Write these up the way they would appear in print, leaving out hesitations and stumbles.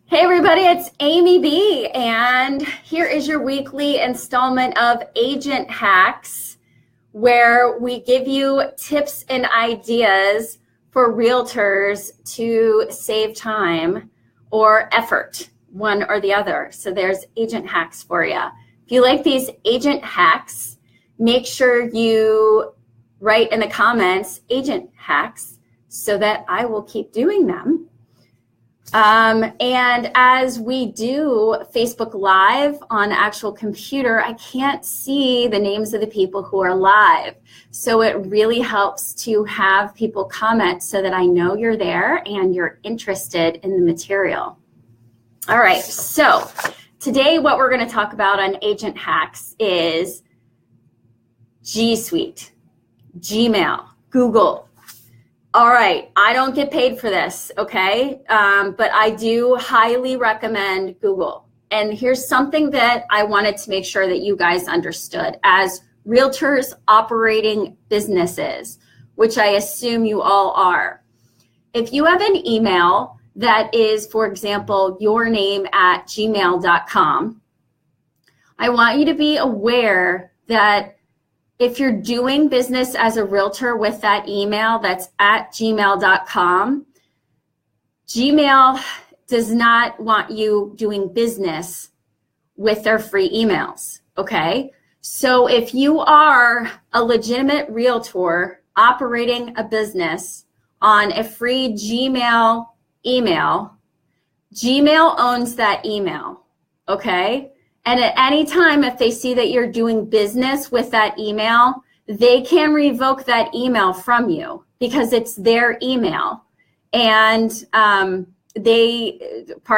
Hey everybody, it's Amy B, and here is your weekly installment of Agent Hacks, where we give you tips and ideas for realtors to save time or effort, one or the other. So there's Agent Hacks for you. If you like these Agent Hacks, make sure you write in the comments Agent Hacks so that I will keep doing them. And as we do Facebook Live on the actual computer, I can't see the names of the people who are live. So it really helps to have people comment so that I know you're there and you're interested in the material. All right, so today what we're going to talk about on Agent Hacks is G Suite, Gmail, Google. All right, I don't get paid for this, okay? But I do highly recommend Google. And here's something that I wanted to make sure that you guys understood as realtors operating businesses, which I assume you all are. If you have an email that is, for example, yourname@gmail.com, I want you to be aware that if you're doing business as a realtor with that email that's at gmail.com, Gmail does not want you doing business with their free emails, okay? So if you are a legitimate realtor operating a business on a free Gmail email, Gmail owns that email, okay? And at any time, if they see that you're doing business with that email, they can revoke that email from you because it's their email. And part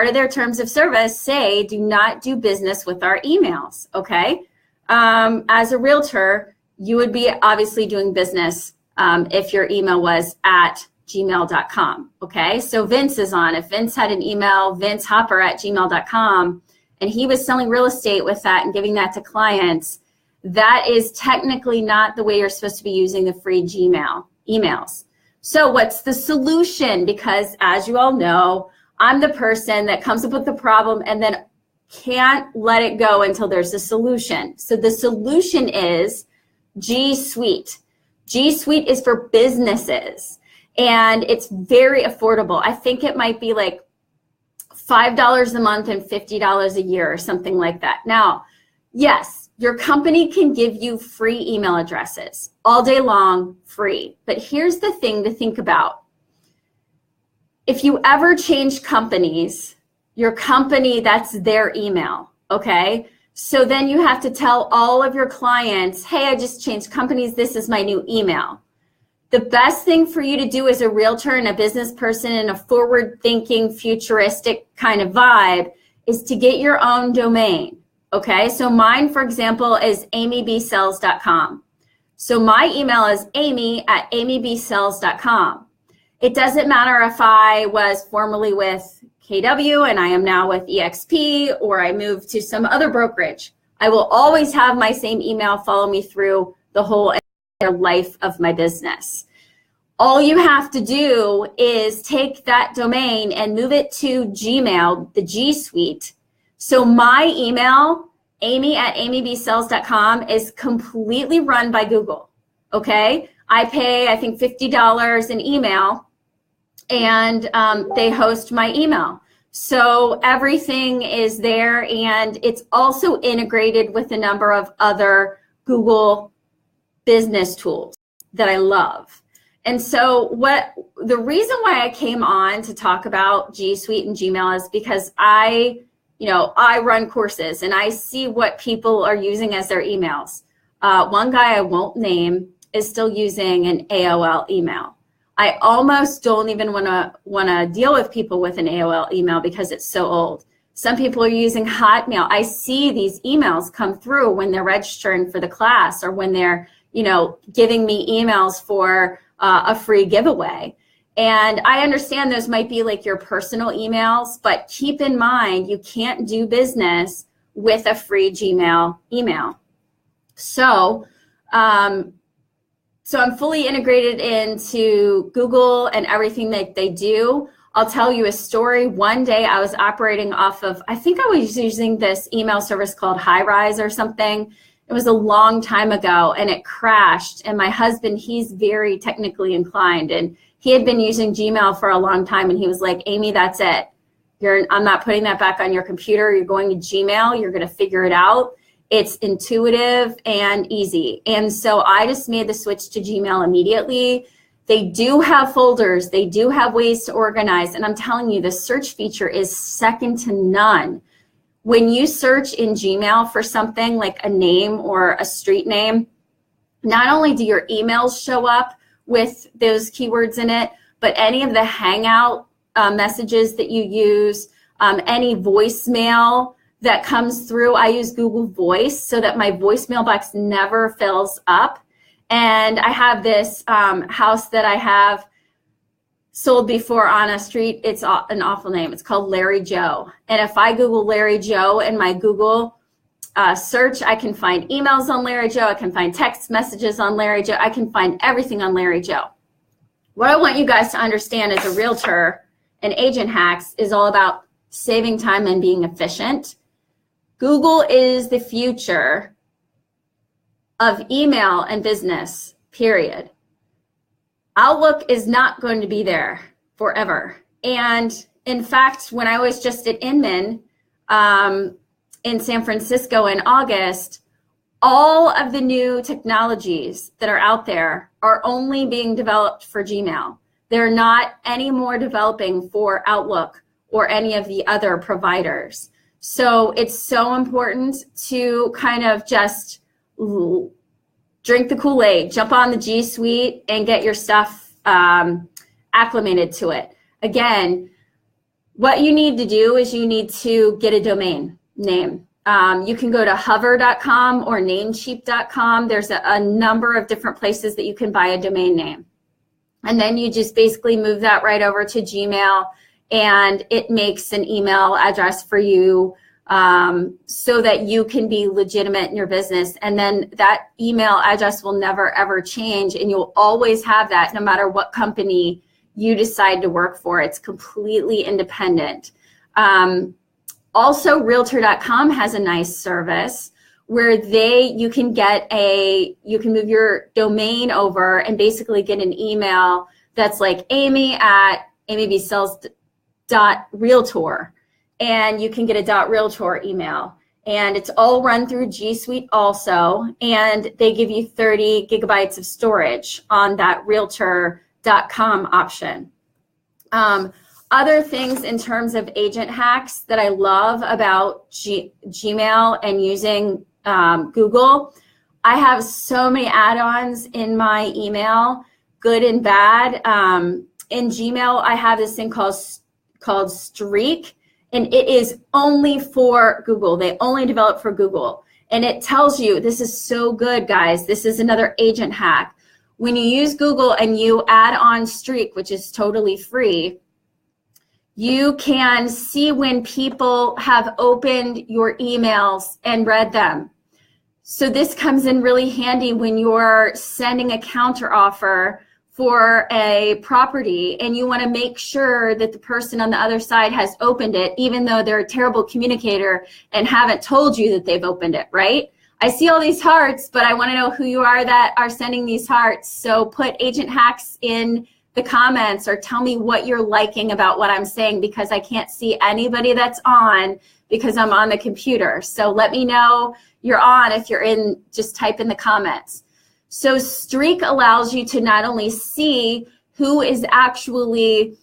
of their terms of service say, do not do business with our emails, okay? As a realtor, you would be obviously doing business if your email was at gmail.com, okay? So Vince is on. If Vince had an email, vincehopper@gmail.com, and he was selling real estate with that and giving that to clients, that is technically not the way you're supposed to be using the free Gmail emails. So what's the solution? Because as you all know, I'm the person that comes up with the problem and then can't let it go until there's a solution. So the solution is G Suite. G Suite is for businesses, and it's very affordable. I think it might be like $5 a month and $50 a year or something like that. Now, yes, your company can give you free email addresses all day long, free. But here's the thing to think about. If you ever change companies, your company, that's their email, okay? So then you have to tell all of your clients, hey, I just changed companies. This is my new email. The best thing for you to do as a realtor and a business person in a forward-thinking, futuristic kind of vibe is to get your own domain, okay? So mine, for example, is amybsells.com. So my email is amy@amybsells.com. It doesn't matter if I was formerly with KW and I am now with EXP, or I moved to some other brokerage. I will always have my same email follow me through the whole life of my business. All you have to do is take that domain and move it to Gmail, the G Suite. So my email, amy@amybsells.com, is completely run by Google, okay? I pay, I think, $50 an email, and they host my email. So everything is there, and it's also integrated with a number of other Google business tools that I love. And so the reason why I came on to talk about G Suite and Gmail is because I run courses and I see what people are using as their emails. One guy I won't name is still using an AOL email. I almost don't even want to deal with people with an AOL email because it's so old. Some people are using Hotmail. I see these emails come through when they're registering for the class or when they're giving me emails for a free giveaway. And I understand those might be like your personal emails, but keep in mind, you can't do business with a free Gmail email. So I'm fully integrated into Google and everything that they do. I'll tell you a story. One day I was operating off of, I think I was using this email service called Highrise or something. It was a long time ago and it crashed. And my husband, he's very technically inclined and he had been using Gmail for a long time. And he was like, Amy, that's it. I'm not putting that back on your computer. You're going to Gmail. You're going to figure it out. It's intuitive and easy. And so I just made the switch to Gmail immediately. They do have folders. They do have ways to organize. And I'm telling you, the search feature is second to none. When you search in Gmail for something like a name or a street name, not only do your emails show up with those keywords in it, but any of the Hangout messages that you use, any voicemail that comes through. I use Google Voice so that my voicemail box never fills up. And I have this house that I have sold before on a street. It's an awful name. It's called Larry Joe. And if I Google Larry Joe in my Google search, I can find emails on Larry Joe. I can find text messages on Larry Joe. I can find everything on Larry Joe. What I want you guys to understand as a realtor and agent hacks is all about saving time and being efficient. Google is the future of email and business, period. Outlook is not going to be there forever. And in fact, when I was just at Inman in San Francisco in August, all of the new technologies that are out there are only being developed for Gmail. They're not any more developing for Outlook or any of the other providers. So it's so important to kind of just drink the Kool-Aid, jump on the G Suite and get your stuff acclimated to it. Again, what you need to do is you need to get a domain name. You can go to hover.com or namecheap.com. There's a number of different places that you can buy a domain name. And then you just basically move that right over to Gmail and it makes an email address for you so that you can be legitimate in your business. And then that email address will never, ever change. And you'll always have that no matter what company you decide to work for. It's completely independent. Also, Realtor.com has a nice service where you can move your domain over and basically get an email that's like amy@amybsells.realtor. And you can get a .realtor email. And it's all run through G Suite also. And they give you 30 gigabytes of storage on that Realtor.com option. Other things in terms of agent hacks that I love about Gmail and using Google, I have so many add-ons in my email, good and bad. In Gmail, I have this thing called Streak, and it is only for Google. They only develop for Google. And it tells you, this is so good, guys. This is another agent hack. When you use Google and you add on Streak, which is totally free, you can see when people have opened your emails and read them. So this comes in really handy when you're sending a counteroffer for a property and you want to make sure that the person on the other side has opened it, even though they're a terrible communicator and haven't told you that they've opened it, right? I see all these hearts, but I want to know who you are that are sending these hearts. So put agent hacks in the comments or tell me what you're liking about what I'm saying, because I can't see anybody that's on because I'm on the computer. So let me know you're on. If you're in, just type in the comments. So Streak allows you to not only see who is actually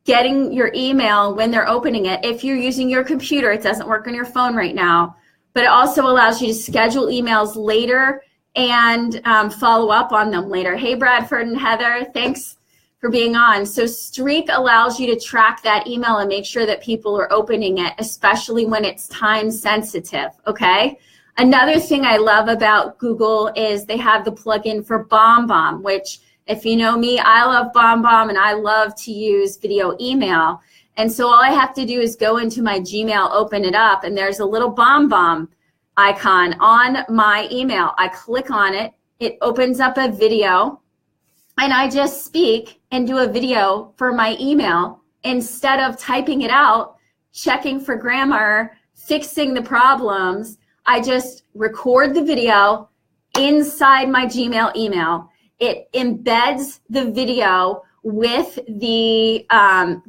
getting your email when they're opening it. If you're using your computer, it doesn't work on your phone right now, but it also allows you to schedule emails later and follow up on them later. Hey, Bradford and Heather, thanks for being on. So Streak allows you to track that email and make sure that people are opening it, especially when it's time sensitive, okay? Another thing I love about Google is they have the plugin for BombBomb, which if you know me, I love BombBomb and I love to use video email. And so all I have to do is go into my Gmail, open it up, and there's a little BombBomb icon on my email. I click on it, it opens up a video, and I just speak and do a video for my email instead of typing it out, checking for grammar, fixing the problems, I just record the video inside my Gmail email. It embeds the video with the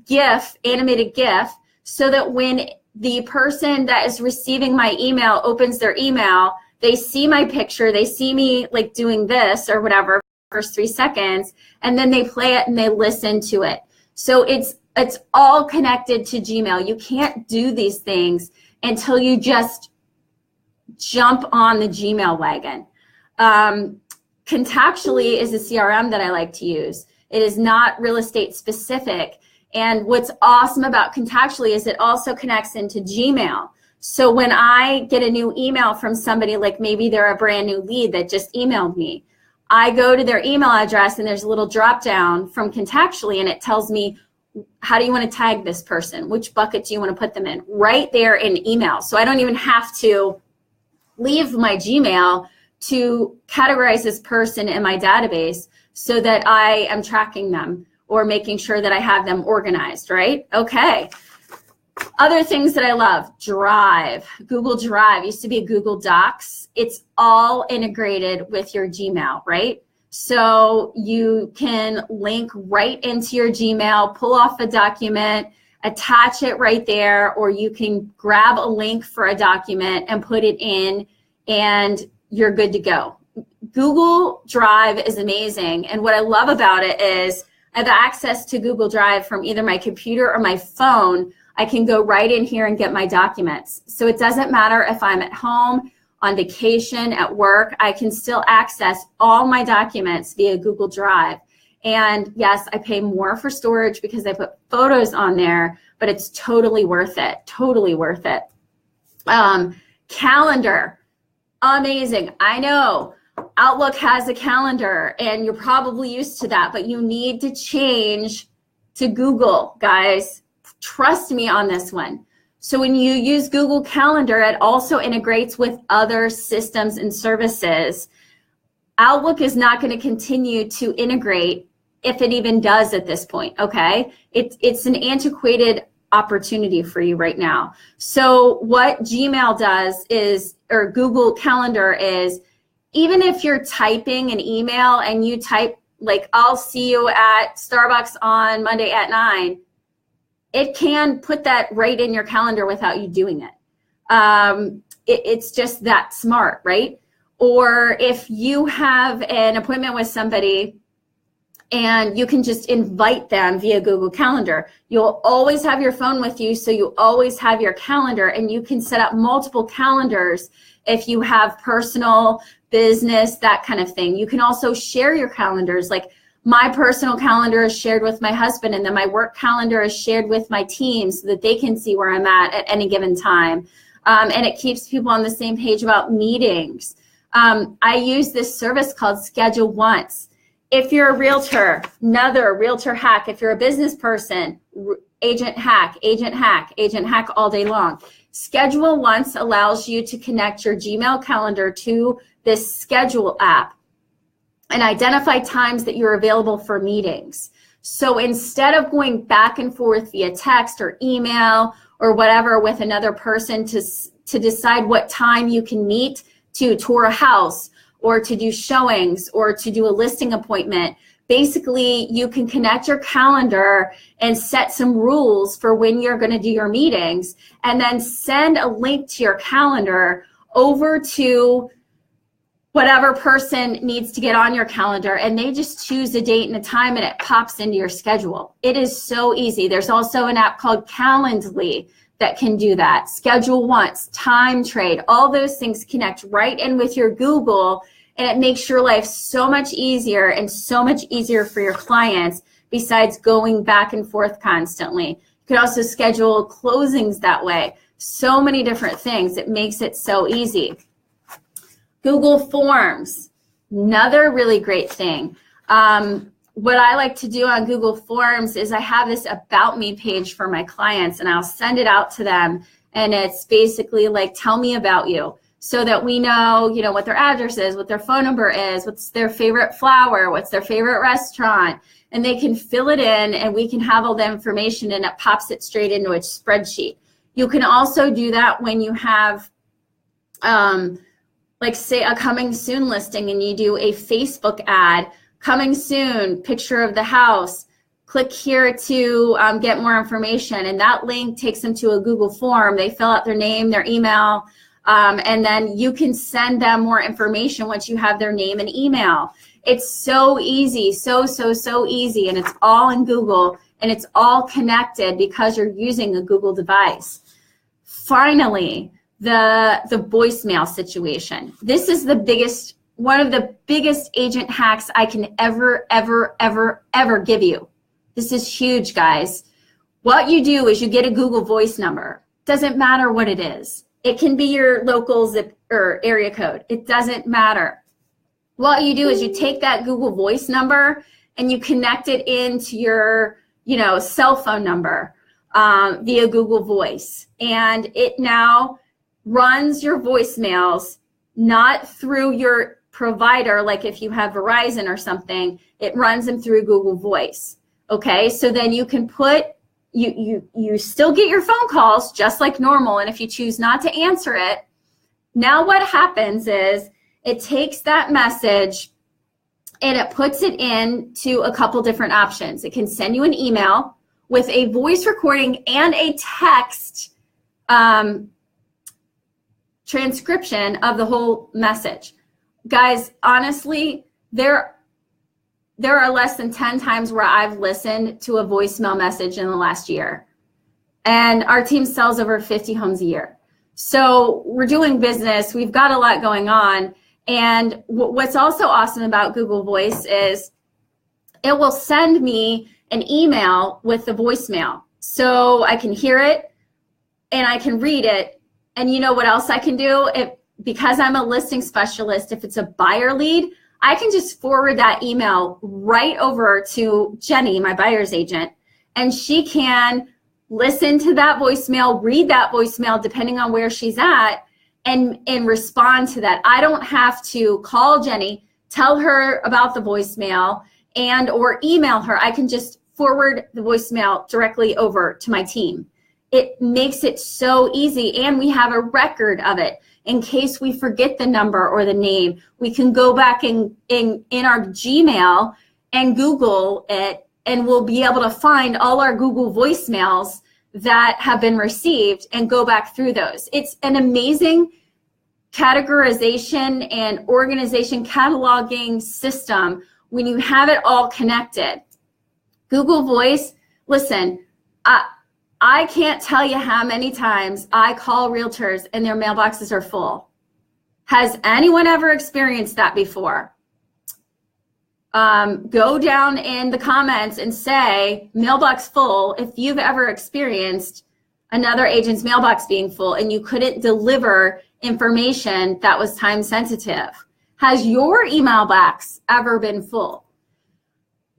GIF, animated GIF, so that when the person that is receiving my email opens their email, they see my picture, they see me like doing this or whatever, first 3 seconds, and then they play it and they listen to it. So it's all connected to Gmail. You can't do these things until you just jump on the Gmail wagon. Contactually is a CRM that I like to use. It is not real estate specific. And what's awesome about Contactually is it also connects into Gmail. So when I get a new email from somebody, like maybe they're a brand new lead that just emailed me, I go to their email address and there's a little drop down from Contactually and it tells me, how do you want to tag this person? Which bucket do you want to put them in? Right there in email. So I don't even have to leave my Gmail to categorize this person in my database so that I am tracking them or making sure that I have them organized, right? Okay. Other things that I love, Drive. Google Drive used to be Google Docs. It's all integrated with your Gmail, right? So you can link right into your Gmail, pull off a document, attach it right there, or you can grab a link for a document and put it in, and you're good to go. Google Drive is amazing. And what I love about it is I have access to Google Drive from either my computer or my phone. I can go right in here and get my documents. So it doesn't matter if I'm at home, on vacation, at work, I can still access all my documents via Google Drive. And yes, I pay more for storage because I put photos on there, but it's totally worth it, totally worth it. Calendar, amazing. I know Outlook has a calendar and you're probably used to that, but you need to change to Google, guys. Trust me on this one. So when you use Google Calendar, it also integrates with other systems and services. Outlook is not going to continue to integrate if it even does at this point, okay? It's an antiquated opportunity for you right now. So what Gmail does is, or Google Calendar is, even if you're typing an email and you type like, I'll see you at Starbucks on Monday at 9, it can put that right in your calendar without you doing it. It's just that smart, right? Or if you have an appointment with somebody and you can just invite them via Google Calendar, you'll always have your phone with you, so you always have your calendar, and you can set up multiple calendars if you have personal, business, that kind of thing. You can also share your calendars, like my personal calendar is shared with my husband, and then my work calendar is shared with my team so that they can see where I'm at any given time. And it keeps people on the same page about meetings. I use this service called Schedule Once. If you're a realtor, another realtor hack. If you're a business person, agent hack, agent hack, agent hack all day long. Schedule Once allows you to connect your Gmail calendar to this schedule app and identify times that you're available for meetings. So instead of going back and forth via text or email or whatever with another person to decide what time you can meet to tour a house or to do showings or to do a listing appointment, basically you can connect your calendar and set some rules for when you're going to do your meetings, and then send a link to your calendar over to whatever person needs to get on your calendar, and they just choose a date and a time and it pops into your schedule. It is so easy. There's also an app called Calendly that can do that. Schedule Once, Time Trade, all those things connect right in with your Google, and it makes your life so much easier and so much easier for your clients besides going back and forth constantly. You could also schedule closings that way. So many different things. It makes it so easy. Google Forms, another really great thing. What I like to do on Google Forms is I have this About Me page for my clients, and I'll send it out to them, and it's basically like, tell me about you. so that we know, what their address is, what their phone number is, what's their favorite flower, what's their favorite restaurant, and they can fill it in and we can have all the information and it pops it straight into a spreadsheet. You can also do that when you have, like say a coming soon listing and you do a Facebook ad, coming soon, picture of the house, click here to get more information. And that link takes them to a Google form. They fill out their name, their email, and then you can send them more information once you have their name and email. It's so easy, so easy. And it's all in Google and it's all connected because you're using a Google device. Finally, the voicemail situation. This is one of the biggest agent hacks I can ever give you. This is huge, guys. What you do is you get a Google Voice number. Doesn't matter what it is. It can be your local zip or area code. It doesn't matter. What you do is you take that Google Voice number and you connect it into your, cell phone number via Google Voice. And it now runs your voicemails not through your provider, like if you have Verizon or something, it runs them through Google Voice. Okay, so then you can you still get your phone calls just like normal, and if you choose not to answer it, now what happens is it takes that message and it puts it into a couple different options. It can send you an email with a voice recording and a text transcription of the whole message. Guys, honestly, there are less than 10 times where I've listened to a voicemail message in the last year. And our team sells over 50 homes a year. So we're doing business. We've got a lot going on. And what's also awesome about Google Voice is it will send me an email with the voicemail. So I can hear it and I can read it. And you know what else I can do? Because I'm a listing specialist, if it's a buyer lead, I can just forward that email right over to Jenny, my buyer's agent, and she can listen to that voicemail, read that voicemail depending on where she's at, and respond to that. I don't have to call Jenny, tell her about the voicemail, and or email her. I can just forward the voicemail directly over to my team. It makes it so easy, and we have a record of it. In case we forget the number or the name, we can go back in our Gmail and Google it, and we'll be able to find all our Google voicemails that have been received and go back through those. It's an amazing categorization and organization cataloging system when you have it all connected. Google Voice, listen, I can't tell you how many times I call realtors and their mailboxes are full. Has anyone ever experienced that before? Go down in the comments and say mailbox full if you've ever experienced another agent's mailbox being full and you couldn't deliver information that was time sensitive. Has your email box ever been full?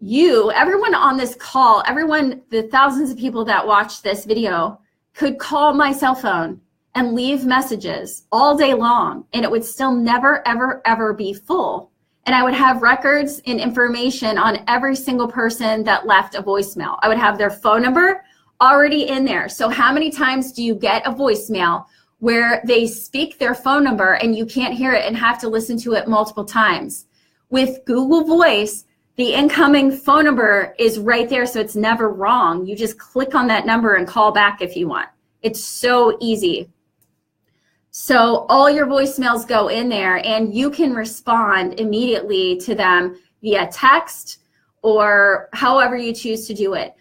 Everyone on this call, the thousands of people that watch this video could call my cell phone and leave messages all day long, and it would still never, ever be full. And I would have records and information on every single person that left a voicemail. I would have their phone number already in there. So how many times do you get a voicemail where they speak their phone number and you can't hear it and have to listen to it multiple times? With Google Voice, the incoming phone number is right there, so it's never wrong. You just click on that number and call back if you want. It's so easy. So all your voicemails go in there, and you can respond immediately to them via text or however you choose to do it.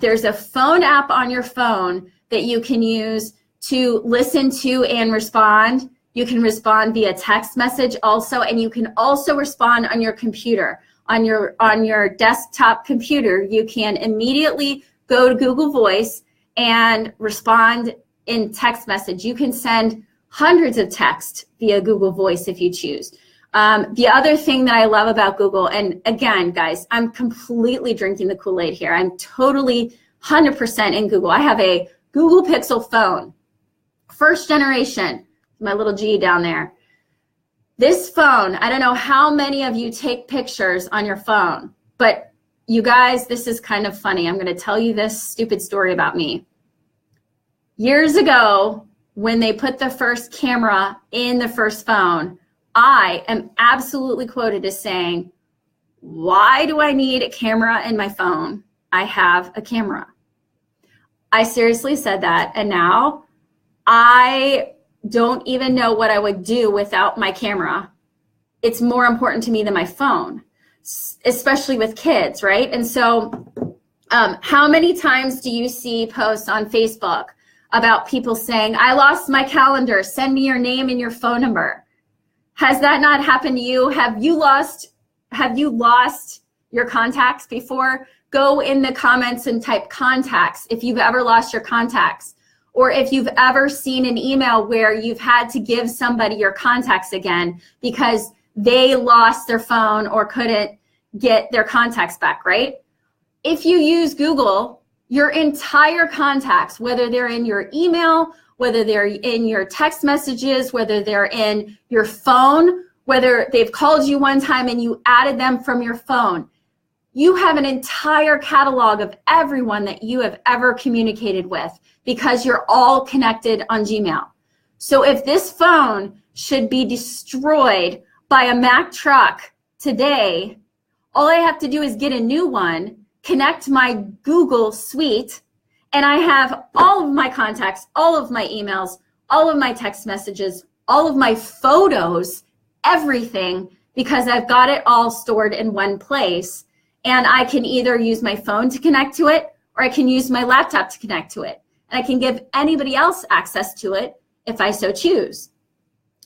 There's a phone app on your phone that you can use to listen to and respond. You can respond via text message also, and you can also respond on your computer. On your desktop computer, you can immediately go to Google Voice and respond in text message. You can send hundreds of texts via Google Voice if you choose. The other thing that I love about Google, and again, guys, I'm completely drinking the Kool-Aid here. I'm totally 100% in Google. I have a Google Pixel phone, first generation, my little G down there. This phone, I don't know how many of you take pictures on your phone, but you guys, this is kind of funny. I'm going to tell you this stupid story about me. Years ago, when they put the first camera in the first phone, I am absolutely quoted as saying, why do I need a camera in my phone? I have a camera. I seriously said that, and now I don't even know what I would do without my camera. It's more important to me than my phone, especially with kids, right? And so how many times do you see posts on Facebook about people saying, I lost my calendar, send me your name and your phone number? Has that not happened to you? Have you lost your contacts before? Go in the comments and type contacts if you've ever lost your contacts, or if you've ever seen an email where you've had to give somebody your contacts again because they lost their phone or couldn't get their contacts back, right? If you use Google, your entire contacts, whether they're in your email, whether they're in your text messages, whether they're in your phone, whether they've called you one time and you added them from your phone, you have an entire catalog of everyone that you have ever communicated with because you're all connected on Gmail. So if this phone should be destroyed by a Mack truck today, all I have to do is get a new one, connect my Google suite, and I have all of my contacts, all of my emails, all of my text messages, all of my photos, everything, because I've got it all stored in one place. And I can either use my phone to connect to it, or I can use my laptop to connect to it. And I can give anybody else access to it if I so choose.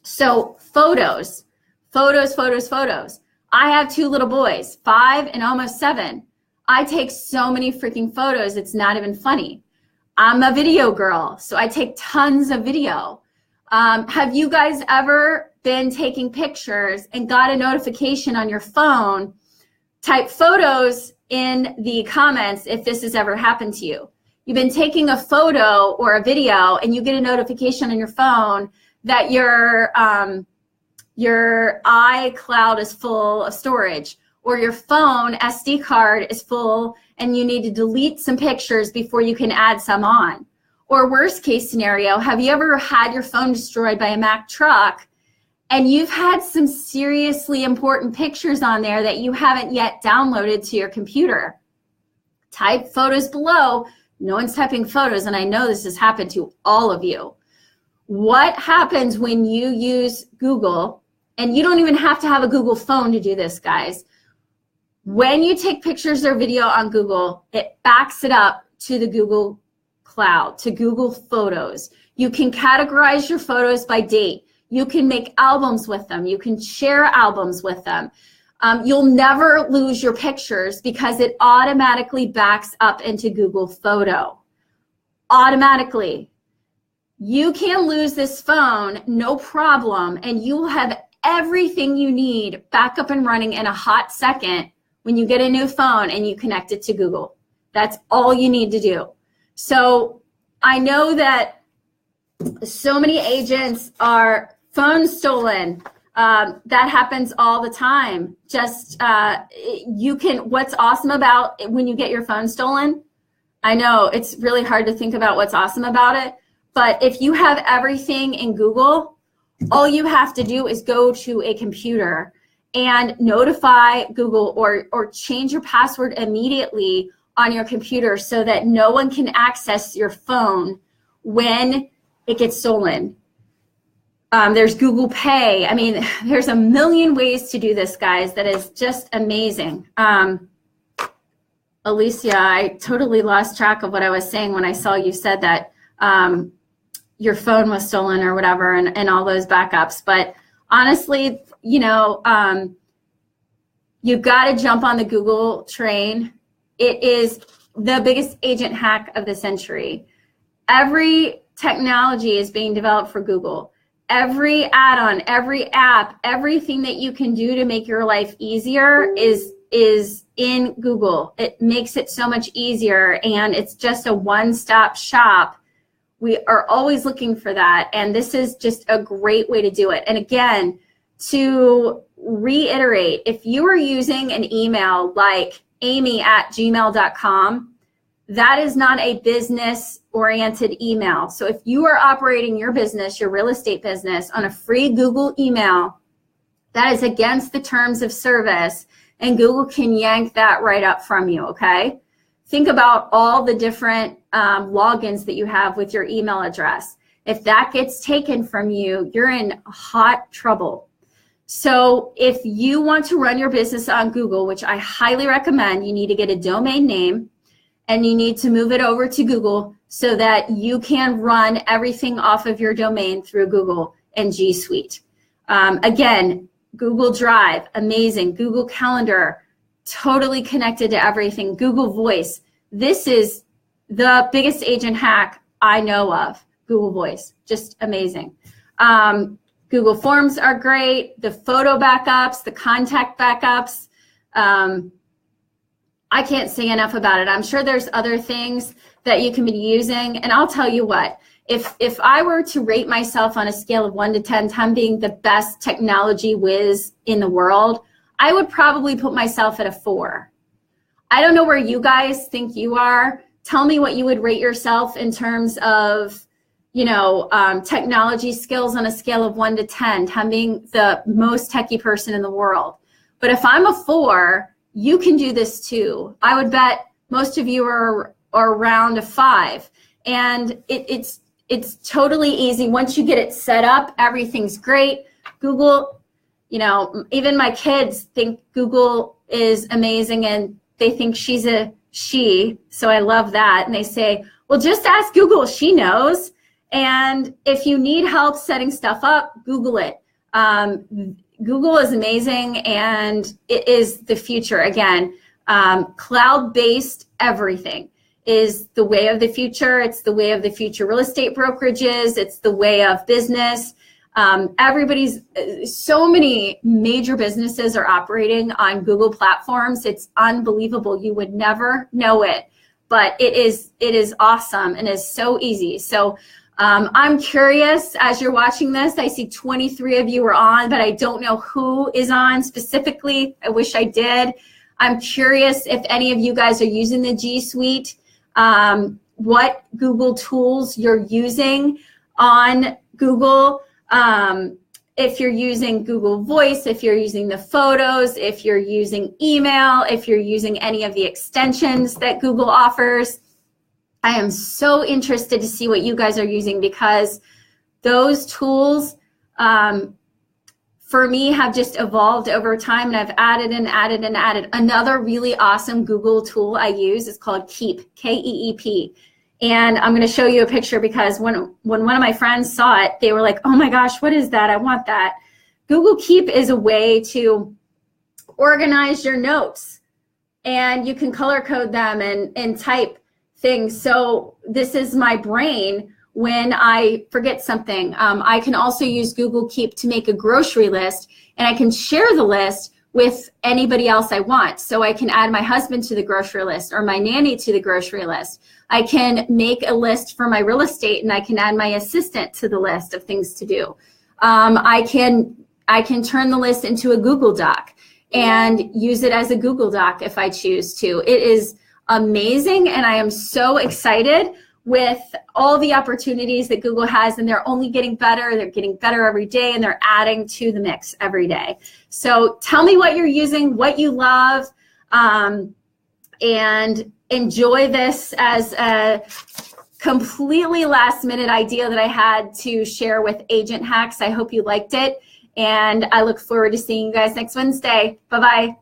So photos. I have two little boys, 5 and almost 7. I take so many freaking photos, it's not even funny. I'm a video girl, so I take tons of video. Have you guys ever been taking pictures and got a notification on your phone? Type photos in the comments if this has ever happened to you. You've been taking a photo or a video and you get a notification on your phone that your iCloud is full of storage, or your phone SD card is full and you need to delete some pictures before you can add some on. Or worst case scenario, have you ever had your phone destroyed by a Mack truck and you've had some seriously important pictures on there that you haven't yet downloaded to your computer? Type photos below. No one's typing photos, and I know this has happened to all of you. What happens when you use Google, and you don't even have to have a Google phone to do this, guys. When you take pictures or video on Google, it backs it up to the Google Cloud, to Google Photos. You can categorize your photos by date. You can make albums with them. You can share albums with them. You'll never lose your pictures because it automatically backs up into Google Photo. Automatically. You can lose this phone, no problem, and you'll have everything you need back up and running in a hot second when you get a new phone and you connect it to Google. That's all you need to do. So I know that so many agents are phones stolen. That happens all the time. Just what's awesome about when you get your phone stolen, I know it's really hard to think about what's awesome about it, but if you have everything in Google, all you have to do is go to a computer and notify Google or change your password immediately on your computer so that no one can access your phone when it gets stolen. There's Google Pay. I mean, there's a million ways to do this, guys. That is just amazing. Alicia, I totally lost track of what I was saying when I saw you said that your phone was stolen or whatever and all those backups. But honestly, you know, you've got to jump on the Google train. It is the biggest agent hack of the century. Every technology is being developed for Google. Every add-on, every app, everything that you can do to make your life easier is in Google. It makes it so much easier, and it's just a one-stop shop We are always looking for that. And this is just a great way to do it. And again, to reiterate, if you are using an email like amy@gmail.com, that is not a business-oriented email. So if you are operating your business, your real estate business, on a free Google email, that is against the terms of service, and Google can yank that right up from you, okay? Think about all the different logins that you have with your email address. If that gets taken from you, you're in hot trouble. So if you want to run your business on Google, which I highly recommend, you need to get a domain name and you need to move it over to Google so that you can run everything off of your domain through Google and G Suite. Again, Google Drive, amazing. Google Calendar, totally connected to everything. Google Voice, this is the biggest agent hack I know of. Google Voice, just amazing. Google Forms are great. The photo backups, the contact backups. I can't say enough about it. I'm sure there's other things that you can be using. And I'll tell you what, if I were to rate myself on a scale of 1 to 10, 10 being the best technology whiz in the world, I would probably put myself at a 4. I don't know where you guys think you are. Tell me what you would rate yourself in terms of, technology skills on a scale of 1 to 10, 10 being the most techie person in the world. But if I'm a 4, you can do this too. I would bet most of you are around a 5. And it's totally easy. Once you get it set up, everything's great. Google, even my kids think Google is amazing and they think she's a she. So I love that. And they say, well, just ask Google, she knows. And if you need help setting stuff up, Google it. Google is amazing and it is the future. Again, cloud-based everything is the way of the future. It's the way of the future real estate brokerages. It's the way of business. So many major businesses are operating on Google platforms. It's unbelievable. You would never know it, but it is awesome and is so easy. So I'm curious, as you're watching this, I see 23 of you are on, but I don't know who is on specifically. I wish I did. I'm curious if any of you guys are using the G Suite, what Google tools you're using on Google. If you're using Google Voice, if you're using the photos, if you're using email, if you're using any of the extensions that Google offers. I am so interested to see what you guys are using because those tools for me have just evolved over time, and I've added and added and added. Another really awesome Google tool I use is called Keep, K-E-E-P. And I'm going to show you a picture because when one of my friends saw it, they were like, oh my gosh, what is that? I want that. Google Keep is a way to organize your notes, and you can color code them and type things. So this is my brain when I forget something. I can also use Google Keep to make a grocery list, and I can share the list with anybody else I want. So I can add my husband to the grocery list or my nanny to the grocery list. I can make a list for my real estate, and I can add my assistant to the list of things to do. I can turn the list into a Google Doc and use it as a Google Doc if I choose to. It is amazing, and I am so excited with all the opportunities that Google has, and they're only getting better. They're getting better every day, and they're adding to the mix every day. So tell me what you're using, what you love, and enjoy this as a completely last-minute idea that I had to share with Agent Hacks. I hope you liked it, and I look forward to seeing you guys next Wednesday. Bye-bye.